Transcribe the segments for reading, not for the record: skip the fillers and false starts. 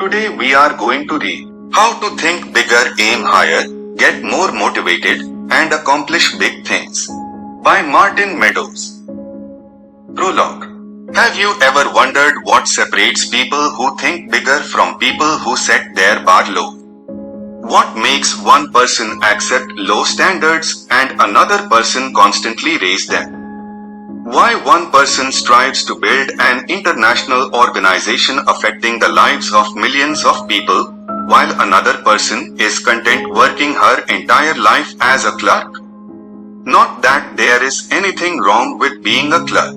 Today we are going to read How to Think Bigger, Aim Higher, Get More Motivated, and Accomplish Big Things by Martin Meadows. Prologue. Have you ever wondered what separates people who think bigger from people who set their bar low? What makes one person accept low standards and another person constantly raise them? Why one person strives to build an international organization affecting the lives of millions of people, while another person is content working her entire life as a clerk? Not that there is anything wrong with being a clerk.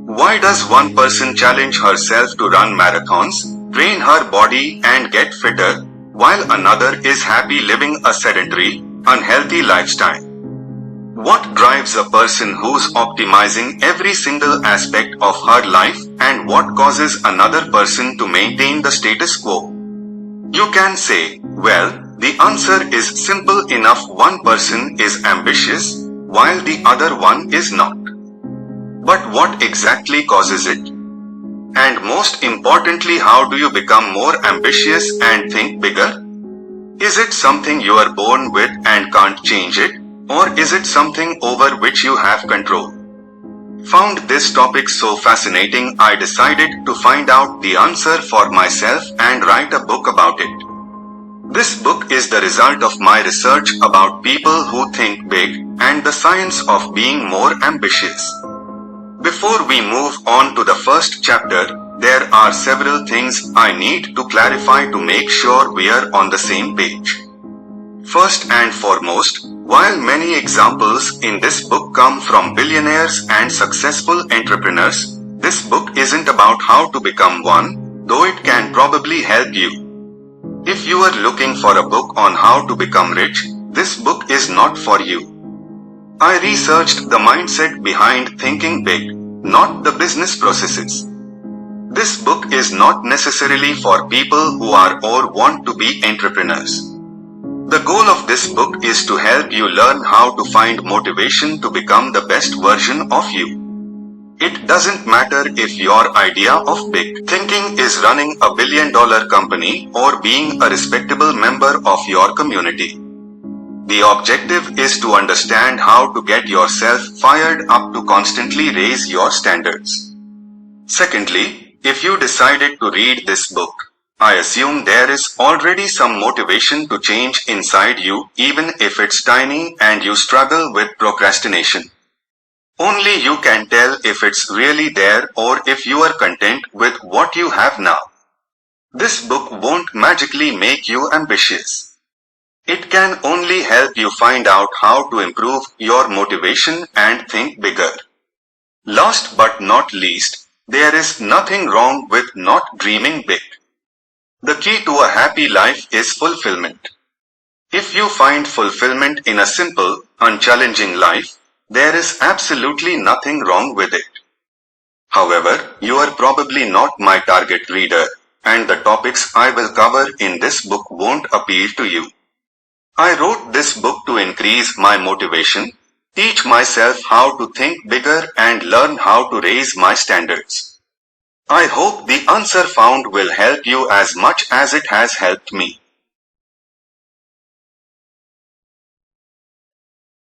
Why does one person challenge herself to run marathons, train her body and get fitter, while another is happy living a sedentary, unhealthy lifestyle? What drives a person who's optimizing every single aspect of her life, and what causes another person to maintain the status quo? You can say, well, the answer is simple enough. One person is ambitious, while the other one is not. But what exactly causes it? And most importantly, how do you become more ambitious and think bigger? Is it something you are born with and can't change it? Or is it something over which you have control? Found this topic so fascinating, I decided to find out the answer for myself and write a book about it. This book is the result of my research about people who think big and the science of being more ambitious. Before we move on to the first chapter, there are several things I need to clarify to make sure we are on the same page. First and foremost, while many examples in this book come from billionaires and successful entrepreneurs, this book isn't about how to become one, though it can probably help you. If you are looking for a book on how to become rich, this book is not for you. I researched the mindset behind thinking big, not the business processes. This book is not necessarily for people who are or want to be entrepreneurs. The goal of this book is to help you learn how to find motivation to become the best version of you. It doesn't matter if your idea of big thinking is running a billion-dollar company or being a respectable member of your community. The objective is to understand how to get yourself fired up to constantly raise your standards. Secondly, if you decided to read this book, I assume there is already some motivation to change inside you, even if it's tiny and you struggle with procrastination. Only you can tell if it's really there or if you are content with what you have now. This book won't magically make you ambitious. It can only help you find out how to improve your motivation and think bigger. Last but not least, there is nothing wrong with not dreaming big. The key to a happy life is fulfillment. If you find fulfillment in a simple, unchallenging life, there is absolutely nothing wrong with it. However, you are probably not my target reader, and the topics I will cover in this book won't appeal to you. I wrote this book to increase my motivation, teach myself how to think bigger, and learn how to raise my standards. I hope the answer found will help you as much as it has helped me.